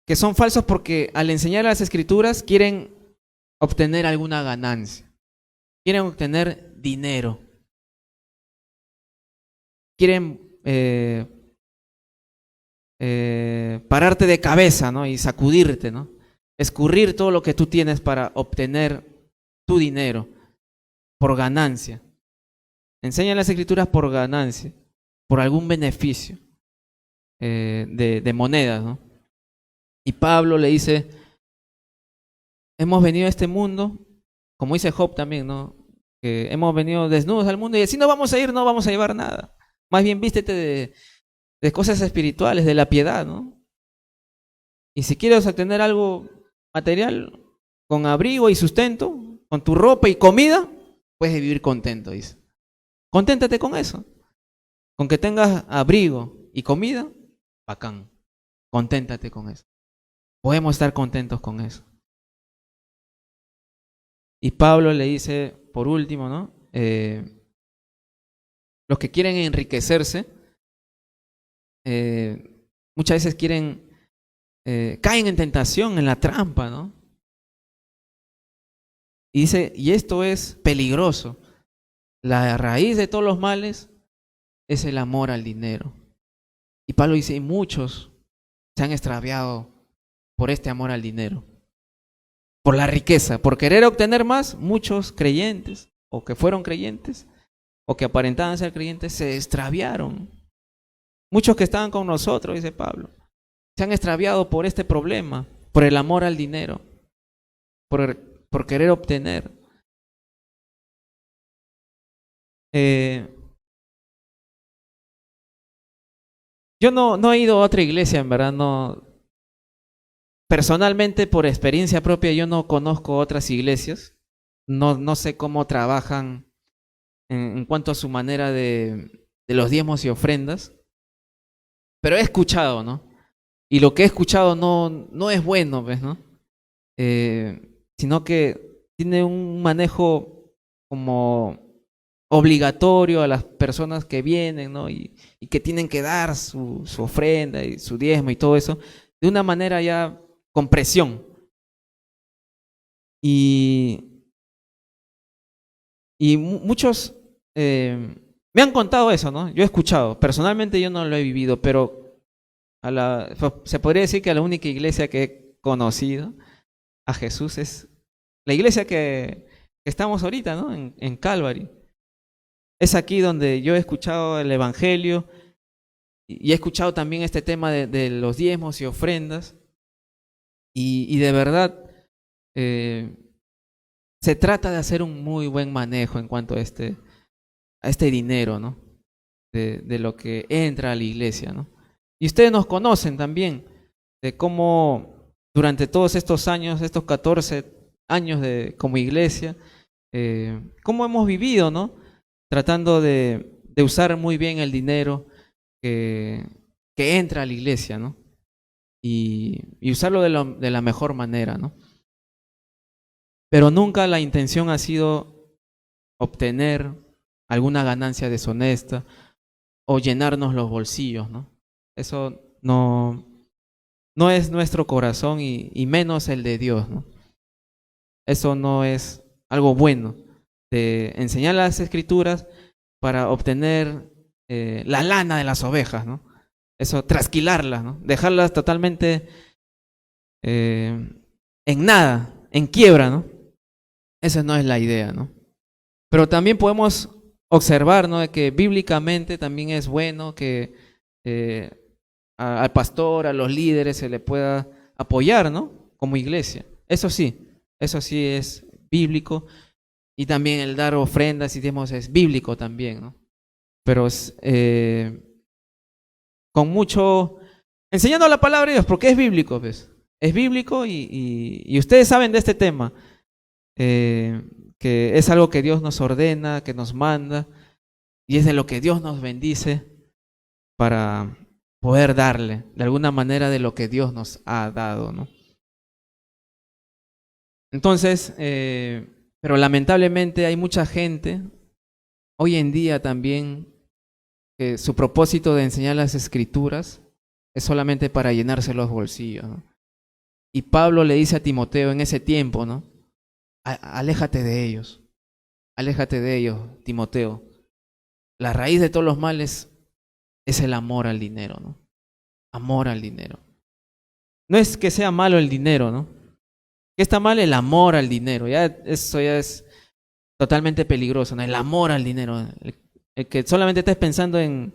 que son falsos porque al enseñar las escrituras quieren obtener alguna ganancia, quieren obtener dinero, quieren pararte de cabeza, ¿no? Y sacudirte, ¿no? Escurrir todo lo que tú tienes para obtener tu dinero por ganancia. Enseñan las escrituras por ganancia, por algún beneficio de monedas, ¿no? Y Pablo le dice, hemos venido a este mundo, como dice Job también, ¿no? Que hemos venido desnudos al mundo y así no vamos a ir, no vamos a llevar nada. Más bien vístete de cosas espirituales, de la piedad, ¿no? Y si quieres obtener algo material, con abrigo y sustento, con tu ropa y comida, puedes vivir contento, dice. Conténtate con eso. Con que tengas abrigo y comida, bacán. Conténtate con eso. Podemos estar contentos con eso. Y Pablo le dice, por último, ¿no? Los que quieren enriquecerse, muchas veces caen en tentación, en la trampa, ¿no? Y dice, y esto es peligroso. La raíz de todos los males es el amor al dinero. Y Pablo dice, y muchos se han extraviado por este amor al dinero, por la riqueza, por querer obtener más. Muchos creyentes o que fueron creyentes o que aparentaban ser creyentes se extraviaron. Muchos que estaban con nosotros, dice Pablo, se han extraviado por este problema, por el amor al dinero, por querer obtener. Yo no he ido a otra iglesia, en verdad, no. Personalmente, por experiencia propia, yo no conozco otras iglesias. No sé cómo trabajan en cuanto a su manera de los diezmos y ofrendas. Pero he escuchado, ¿no? Y lo que he escuchado no es bueno, ¿ves, no? Sino que tiene un manejo como obligatorio a las personas que vienen, ¿no? Y que tienen que dar su ofrenda y su diezmo y todo eso, de una manera ya con presión. Y muchos me han contado eso, ¿no? Yo he escuchado, personalmente yo no lo he vivido, pero se podría decir que la única iglesia que he conocido a Jesús es la iglesia que estamos ahorita, ¿no? En Calvary. Es aquí donde yo he escuchado el Evangelio y he escuchado también este tema de los diezmos y ofrendas. Y de verdad, se trata de hacer un muy buen manejo en cuanto a este dinero, ¿no? De lo que entra a la iglesia, ¿no? Y ustedes nos conocen también de cómo durante todos estos años, estos 14 años como iglesia, cómo hemos vivido, ¿no? Tratando de usar muy bien el dinero que entra a la iglesia, ¿no? Y usarlo de la mejor manera, ¿no? Pero nunca la intención ha sido obtener alguna ganancia deshonesta o llenarnos los bolsillos, ¿no? Eso no es nuestro corazón y menos el de Dios, ¿no? Eso no es algo bueno, de enseñar las escrituras para obtener la lana de las ovejas, ¿no? Eso, trasquilarlas, ¿no? Dejarlas totalmente en nada, en quiebra, ¿no? Esa no es la idea, ¿no? Pero también podemos observar, ¿no? De que bíblicamente también es bueno que al pastor, a los líderes se le pueda apoyar, ¿no? Como iglesia. Eso sí es bíblico. Y también el dar ofrendas y diezmos es bíblico también, ¿no? Pero con mucho, enseñando la palabra de Dios, porque es bíblico, ¿ves? Es bíblico y ustedes saben de este tema, que es algo que Dios nos ordena, que nos manda, y es de lo que Dios nos bendice para poder darle de alguna manera de lo que Dios nos ha dado, ¿no? Entonces, pero lamentablemente hay mucha gente hoy en día también que su propósito de enseñar las escrituras es solamente para llenarse los bolsillos, ¿no? Y Pablo le dice a Timoteo en ese tiempo, ¿no? Aléjate de ellos, Timoteo. La raíz de todos los males es el amor al dinero, ¿no? Amor al dinero. No es que sea malo el dinero, ¿no? ¿Qué está mal? El amor al dinero. Eso ya es totalmente peligroso, ¿no? El amor al dinero. El que solamente estés pensando en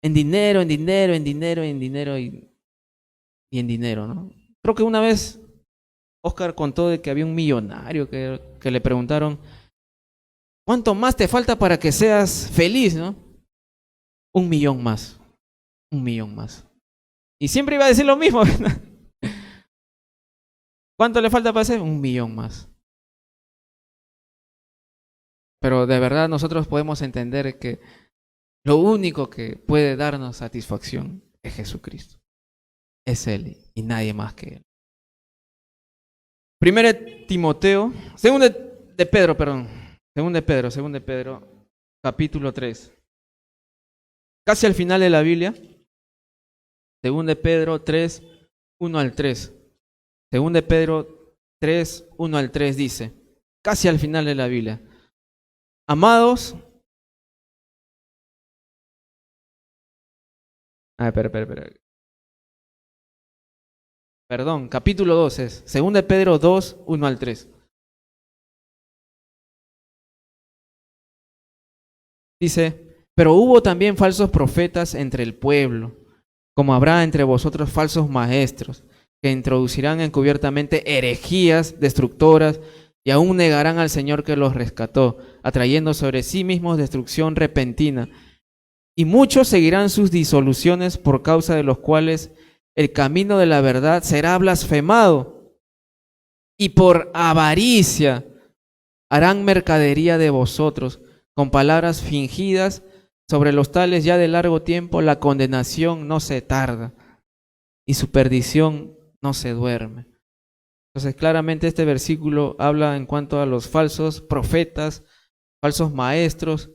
dinero, en dinero, en dinero, en dinero y en dinero, ¿no? Creo que una vez Oscar contó de que había un millonario que le preguntaron, ¿cuánto más te falta para que seas feliz, no? 1 millón más. 1 millón más. Y siempre iba a decir lo mismo, ¿verdad? ¿Cuánto le falta para ser? 1 millón más. Pero de verdad nosotros podemos entender que lo único que puede darnos satisfacción es Jesucristo. Es Él y nadie más que Él. Primero Timoteo, segundo de Pedro, segundo de Pedro, capítulo 3. Casi al final de la Biblia, segundo de Pedro 3, 1 al 3. Segundo de Pedro 3, 1 al 3 dice, casi al final de la Biblia, amados, espera. Perdón, capítulo 2 es, segundo de Pedro 2, 1 al 3. Dice, pero hubo también falsos profetas entre el pueblo, como habrá entre vosotros falsos maestros, que introducirán encubiertamente herejías destructoras y aún negarán al Señor que los rescató, atrayendo sobre sí mismos destrucción repentina. Y muchos seguirán sus disoluciones, por causa de los cuales el camino de la verdad será blasfemado. Y por avaricia harán mercadería de vosotros, con palabras fingidas. Sobre los tales ya de largo tiempo la condenación no se tarda y su perdición no se duerme. Entonces claramente este versículo habla en cuanto a los falsos profetas, falsos maestros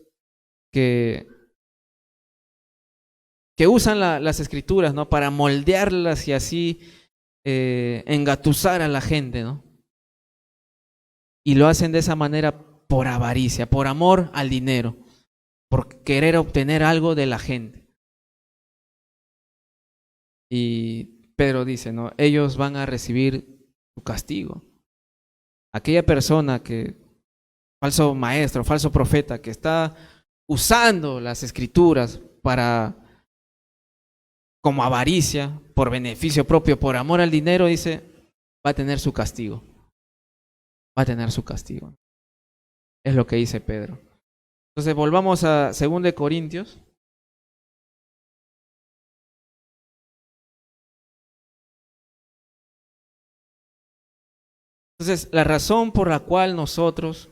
que usan las escrituras, ¿no?, para moldearlas y así engatusar a la gente, ¿no? Y lo hacen de esa manera por avaricia, por amor al dinero, por querer obtener algo de la gente. Y Pedro dice, ¿no?, ellos van a recibir su castigo. Aquella persona falso maestro, falso profeta, que está usando las escrituras como avaricia, por beneficio propio, por amor al dinero, dice, va a tener su castigo. Va a tener su castigo. Es lo que dice Pedro. Entonces volvamos a 2 Corintios. Entonces, la razón por la cual nosotros,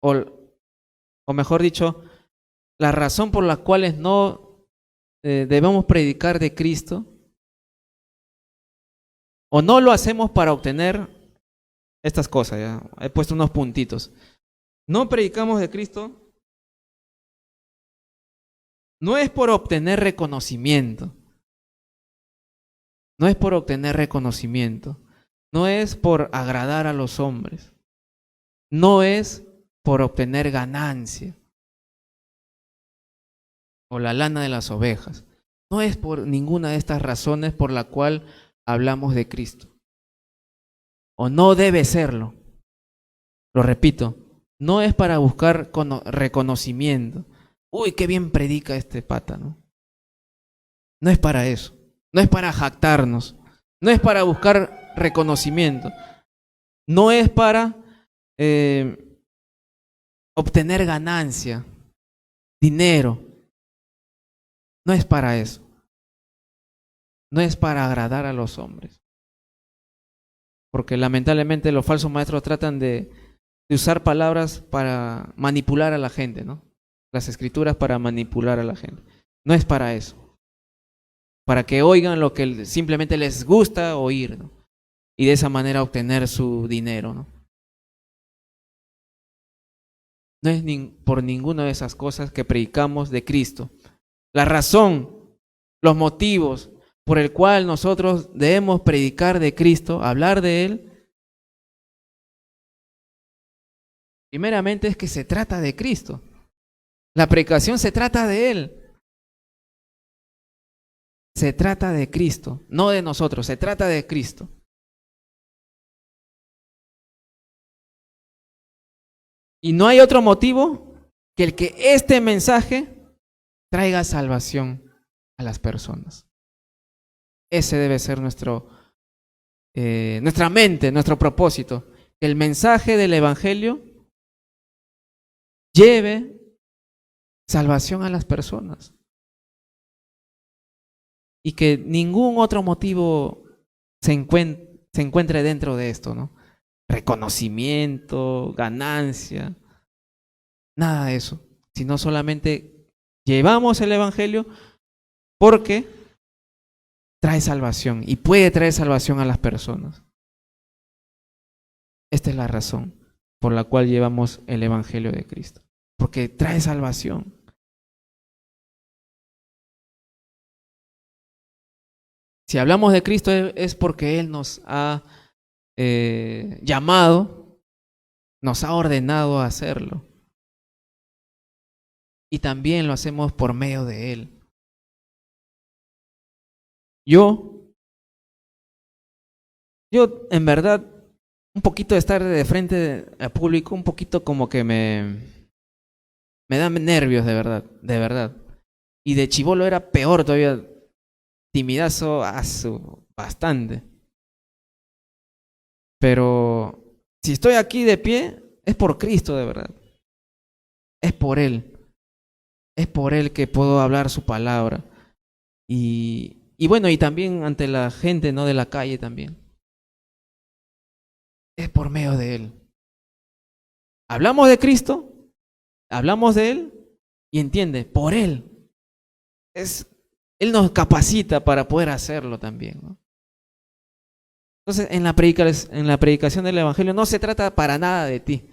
o mejor dicho, la razón por la cual no debemos predicar de Cristo, o no lo hacemos para obtener estas cosas, ya he puesto unos puntitos. No predicamos de Cristo, no es por obtener reconocimiento, no es por obtener reconocimiento, no es por agradar a los hombres, no es por obtener ganancia o la lana de las ovejas. No es por ninguna de estas razones por la cual hablamos de Cristo. O no debe serlo. Lo repito, no es para buscar reconocimiento. Uy, qué bien predica este pata, ¿no? No es para eso. No es para jactarnos. No es para buscar reconocimiento. No es para obtener ganancia, dinero. No es para eso. No es para agradar a los hombres. Porque lamentablemente los falsos maestros tratan de usar palabras para manipular a la gente, ¿no? Las escrituras para manipular a la gente. No es para eso. Para que oigan lo que simplemente les gusta oír, ¿no? Y de esa manera obtener su dinero, ¿no? No es por ninguna de esas cosas que predicamos de Cristo. La razón, los motivos por el cual nosotros debemos predicar de Cristo, hablar de Él, primeramente es que se trata de Cristo. La predicación se trata de Él. Se trata de Cristo, no de nosotros, se trata de Cristo. Y no hay otro motivo que el que este mensaje traiga salvación a las personas. Ese debe ser nuestra mente, nuestro propósito. Que el mensaje del Evangelio lleve salvación a las personas. Y que ningún otro motivo se encuentre dentro de esto, ¿no? Reconocimiento, ganancia, nada de eso. Sino solamente llevamos el Evangelio porque trae salvación y puede traer salvación a las personas. Esta es la razón por la cual llevamos el Evangelio de Cristo. Porque trae salvación. Si hablamos de Cristo es porque Él nos ha llamado, nos ha ordenado a hacerlo. Y también lo hacemos por medio de Él. Yo en verdad, un poquito de estar de frente al público, un poquito como que Me da nervios, de verdad, de verdad. Y de chibolo era peor todavía, timidazo, bastante. Pero si estoy aquí de pie, es por Cristo, de verdad. Es por Él. Es por Él que puedo hablar su palabra. Y bueno, y también ante la gente, ¿no? De la calle también. Es por medio de Él. Hablamos de Cristo, hablamos de Él, y entiende, por Él. Él nos capacita para poder hacerlo también, ¿no? Entonces, en la predicación del Evangelio no se trata para nada de ti,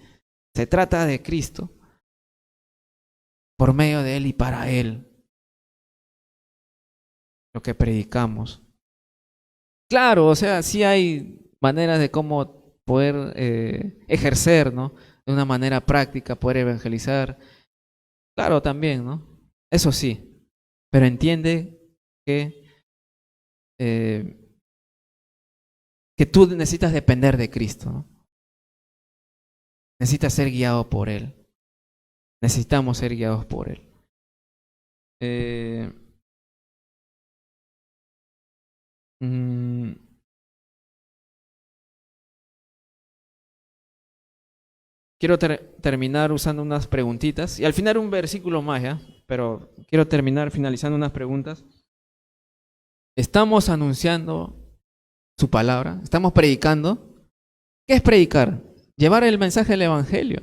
se trata de Cristo, por medio de Él y para Él, lo que predicamos. Claro, o sea, sí hay maneras de cómo poder ejercer, ¿no? De una manera práctica, poder evangelizar. Claro, también, ¿no? Eso sí, pero entiende que, eh, que tú necesitas depender de Cristo, ¿no? Necesitas ser guiado por Él. Necesitamos ser guiados por Él. Eh, mm, quiero terminar usando unas preguntitas y al final un versículo más, ¿ya? Pero quiero terminar finalizando unas preguntas. Estamos anunciando su palabra, estamos predicando. ¿Qué es predicar? Llevar el mensaje del Evangelio.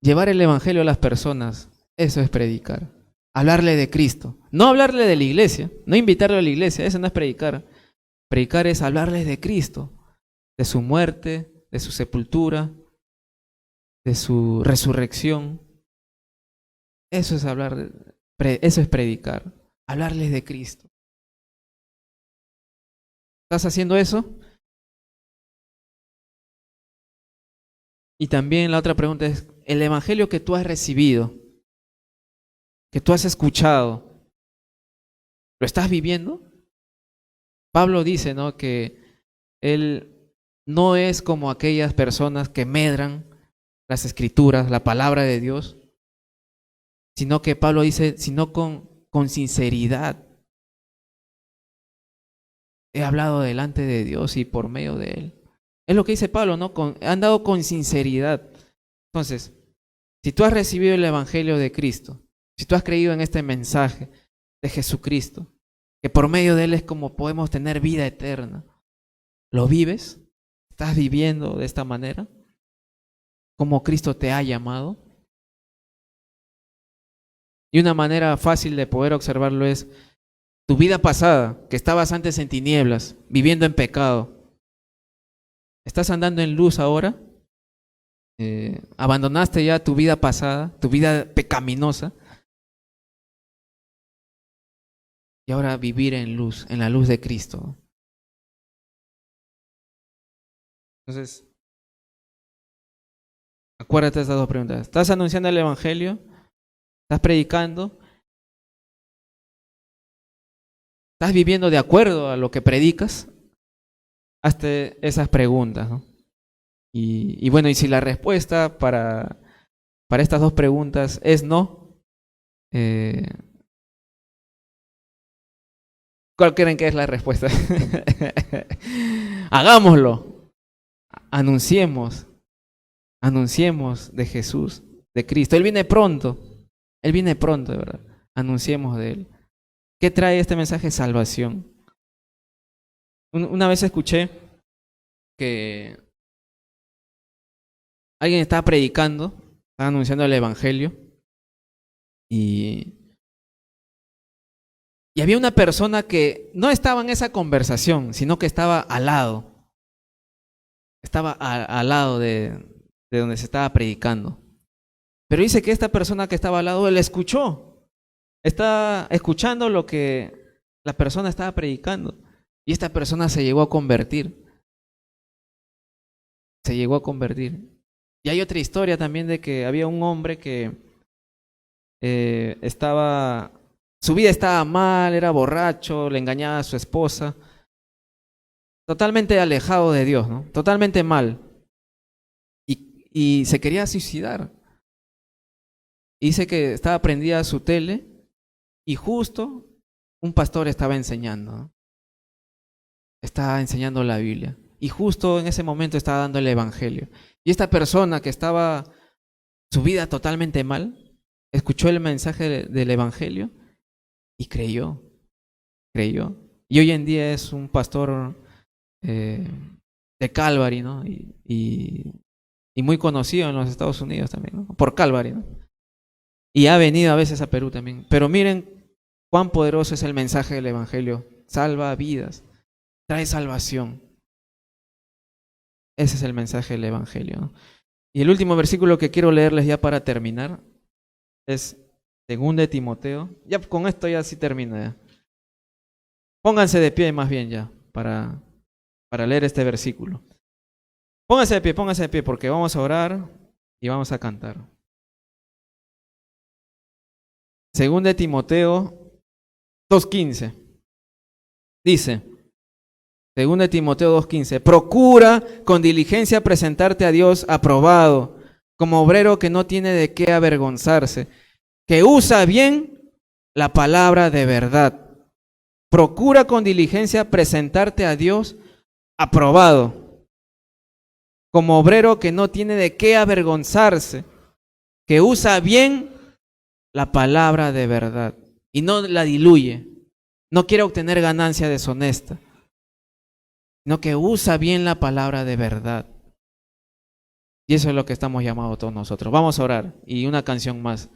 Llevar el Evangelio a las personas. Eso es predicar. Hablarle de Cristo. No hablarle de la iglesia, no invitarlo a la iglesia, eso no es predicar. Predicar es hablarles de Cristo, de su muerte, de su sepultura, de su resurrección. Eso es hablar, eso es predicar, hablarles de Cristo. ¿Estás haciendo eso? Y también la otra pregunta es, el evangelio que tú has recibido, que tú has escuchado, ¿lo estás viviendo? Pablo dice, ¿no?, que él no es como aquellas personas que medran las escrituras, la palabra de Dios, sino que Pablo dice, sino con sinceridad. He hablado delante de Dios y por medio de Él. Es lo que dice Pablo, ¿no? Han dado con sinceridad. Entonces, si tú has recibido el Evangelio de Cristo, si tú has creído en este mensaje de Jesucristo, que por medio de Él es como podemos tener vida eterna, ¿lo vives? ¿Estás viviendo de esta manera? ¿Cómo Cristo te ha llamado? Y una manera fácil de poder observarlo es tu vida pasada, que estabas antes en tinieblas, viviendo en pecado. ¿Estás andando en luz ahora? ¿Abandonaste ya tu vida pasada, tu vida pecaminosa? Y ahora vivir en luz, en la luz de Cristo. Entonces, acuérdate de estas dos preguntas. ¿Estás anunciando el Evangelio? ¿Estás predicando? ¿Estás viviendo de acuerdo a lo que predicas? Hazte esas preguntas, ¿no? Y bueno, y si la respuesta para estas dos preguntas es no, ¿cuál creen que es la respuesta? Hagámoslo. Anunciemos. Anunciemos de Jesús, de Cristo. Él viene pronto. Él viene pronto, de verdad. Anunciemos de Él. ¿Qué trae este mensaje? Salvación. Una vez escuché que alguien estaba predicando, estaba anunciando el Evangelio, y había una persona que no estaba en esa conversación, sino que estaba al lado. Estaba al lado de donde se estaba predicando. Pero dice que esta persona que estaba al lado, él escuchó. Está escuchando lo que la persona estaba predicando. Y esta persona se llegó a convertir. Se llegó a convertir. Y hay otra historia también de que había un hombre que su vida estaba mal, era borracho, le engañaba a su esposa. Totalmente alejado de Dios, ¿no? Totalmente mal. Y se quería suicidar. Y dice que estaba prendida su tele y justo un pastor estaba enseñando, ¿no? Estaba enseñando la Biblia. Y justo en ese momento estaba dando el evangelio. Y esta persona que estaba su vida totalmente mal, escuchó el mensaje del evangelio y creyó. Y hoy en día es un pastor de Calvary, ¿no? Y muy conocido en los Estados Unidos también, ¿no? Por Calvary, ¿no? Y ha venido a veces a Perú también. Pero miren cuán poderoso es el mensaje del evangelio. Salva vidas, trae salvación. Ese es el mensaje del evangelio, ¿no? Y el último versículo que quiero leerles ya para terminar es 2 de Timoteo. Ya con esto ya sí termina ya. Pónganse de pie más bien ya para leer este versículo. Pónganse de pie porque vamos a orar y vamos a cantar. 2 de Timoteo 2:15. Dice, 2 de Timoteo 2:15, procura con diligencia presentarte a Dios aprobado, como obrero que no tiene de qué avergonzarse, que usa bien la palabra de verdad. Procura con diligencia presentarte a Dios aprobado, como obrero que no tiene de qué avergonzarse, que usa bien la palabra de verdad y no la diluye, no quiere obtener ganancia deshonesta, sino que usa bien la palabra de verdad. Y eso es lo que estamos llamados todos nosotros. Vamos a orar y una canción más.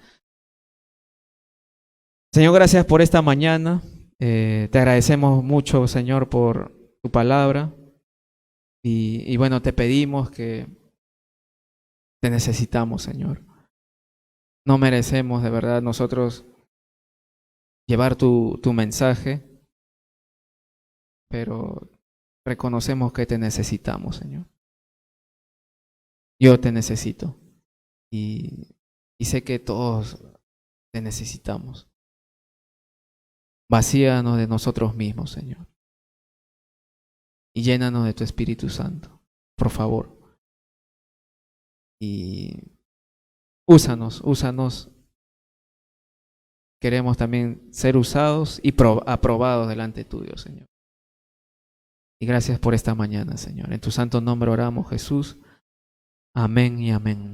Señor, gracias por esta mañana. Te agradecemos mucho, Señor, por tu palabra. Y bueno, te pedimos que te necesitamos, Señor. No merecemos de verdad nosotros llevar tu mensaje, pero reconocemos que te necesitamos, Señor. Yo te necesito y sé que todos te necesitamos. Vacíanos de nosotros mismos, Señor, y llénanos de tu Espíritu Santo, por favor. Y úsanos. Queremos también ser usados y aprobados delante tuyo, Señor. Y gracias por esta mañana, Señor. En tu santo nombre oramos, Jesús. Amén y amén.